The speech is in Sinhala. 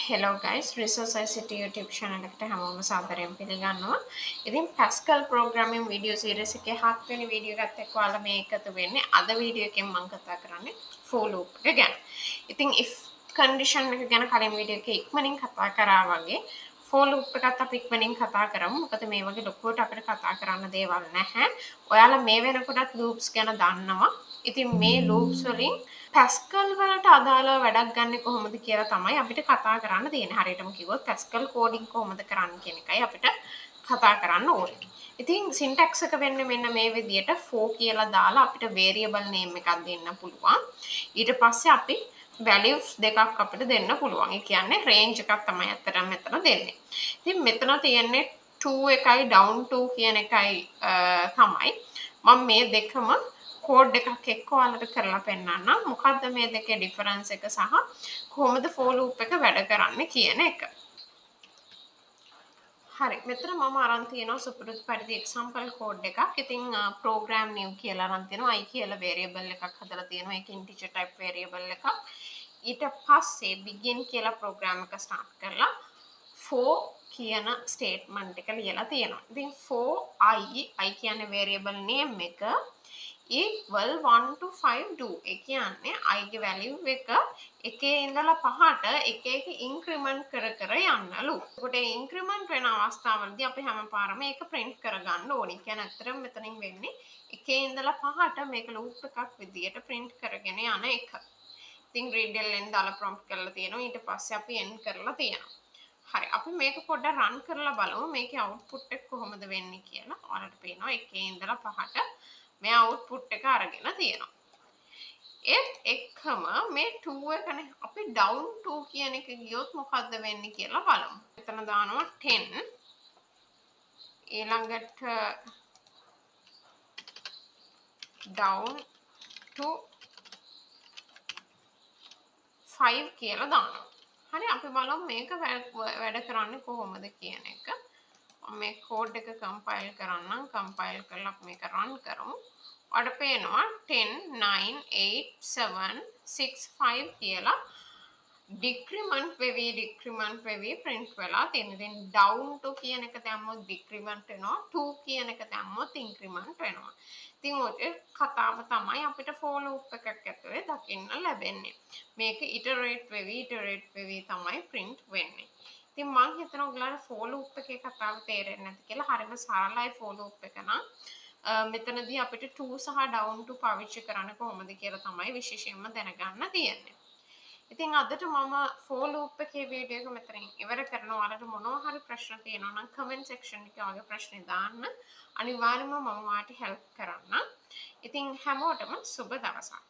Hello guys, resourceICT YouTube channel එකට හැමෝම සාදරයෙන් පිළිගන්නවා. ඉතින් Pascal programming video series එකේ 7 වෙනි වීඩියෝ එකත් එක්ක ඔයාලා මේ එකතු වෙන්නේ. අද වීඩියෝ එකෙන් මම කතා කරන්නේ for loop එක ගැන. ඉතින් if condition එක ගැන කලින් වීඩියෝ එකේ ඉක්මනින් කතා කරා වගේ for loop එකත් අපි ඉක්මනින් කතා කරමු. මොකද මේ වගේ ලොකුවට අපිට කතා කරන්න දේවල් නැහැ. ඔයාලා මේ වෙනකොටත් loops ගැන දන්නවා. ඉතින් මේ loops වලින් Pascal වලට අදාළව වැඩක් ගන්න කොහොමද කියලා තමයි අපිට කතා කරන්න තියෙන්නේ. හරියටම කිව්වොත් Pascal coding කොහොමද කරන්න කියන එකයි අපිට කතා කරන්න ඕනේ. ඉතින් syntax එක වෙන්නේ මෙන්න මේ විදිහට for කියලා දාලා අපිට variable name එකක් දෙන්න පුළුවන්. ඊට පස්සේ අපි values දෙකක් අපිට දෙන්න පුළුවන්. ඒ කියන්නේ range එකක් තමයි අතරම මෙතන දෙන්නේ. ඉතින් මෙතන තියෙන්නේ to එකයි down to කියන එකයි තමයි. මම මේ දෙකම කෝඩ් එකක් එක්ක ඔයාලට කරලා පෙන්නන්නම්. මොකද්ද මේ දෙකේ ඩිෆරන්ස් එක සහ කොහොමද for loop එක වැඩ කරන්නේ කියන එක. හරි. මෙතන මම අරන් තියෙනවා සුපුරුදු පරිදි example code එකක්. ඉතින් program new කියලා අරන් තියෙනවා. i කියලා variable එකක් හදලා තියෙනවා. ඒක integer type variable එකක්. ඊට පස්සේ begin කියලා program එක start කරලා for කියන statement එක ලියලා තියෙනවා. ඉතින් for i කියන්නේ variable name එක equal 1 to 5 do. ඒ කියන්නේ i ගේ value එක එකේ ඉඳලා 5ට එක එක increment කර කර යන්නලු. ඒකට increment වෙන අවස්ථාවලදී අපි හැමපාරම ඒක print කරගන්න ඕනේ. කියන්නේ අතරම මෙතනින් වෙන්නේ එකේ ඉඳලා 5ට මේක loop එකක් විදියට print කරගෙන යන එක. ඉතින් readln දාලා prompt කරලා තියෙනවා. ඊට පස්සේ අපි end කරලා තියෙනවා. හරි අපි මේක පොඩ්ඩක් run කරලා බලමු මේකේ output එක කොහොමද වෙන්නේ කියලා. ඔයාලට පේනවා එකේ ඉඳලා 5ට මේ output එක අරගෙන තියෙනවා. ඒත් එක්කම මේ 2 එකනේ අපි down to කියන එක ගියොත් මොකද්ද වෙන්නේ කියලා බලමු. එතන දානවා 10 ඊළඟට down to 5 කියලා දානවා. හරි අපි බලමු මේක වැඩ කරන්නේ කොහොමද කියන එක. මම මේ කෝඩ් එක කම්පයිල් කරන්නම්. කම්පයිල් කරලා අපි මේක run කරමු. ඔයාලට පේනවා 10 9 8 7 6 5 කියලා decrement වෙවි print වෙලා තියෙනවා. ඉතින් down to කියන එක දැම්මොත් decrement වෙනවා. to කියන එක දැම්මොත් increment වෙනවා. ඉතින් ඔය කතාව තමයි අපිට for loop එකක් ඇතුලේ දකින්න ලැබෙන්නේ. මේක iterate වෙවි තමයි print වෙන්නේ. ඉතින් මම හිතනවා ඔයගලට for loop එකේ කතාව තේරෙන්නේ නැති කියලා. හරිම සරලයි for loop එක නම්. මෙතනදී අපිට to සහ down to පාවිච්චි කරන්න කොහොමද කියලා තමයි විශේෂයෙන්ම දැනගන්න තියෙන්නේ. ඉතින් අදට මම for loop එකේ වීඩියෝ එක මෙතනින් ඉවර කරනවා. ඔයාලට මොනවා හරි ප්‍රශ්න තියෙනවා නම් comment section එකේ ඔයාගේ ප්‍රශ්නේ දාන්න. අනිවාර්යයෙන්ම මම ඔයාලට help කරන්න. ඉතින් හැමෝටම සුබ දවසක්.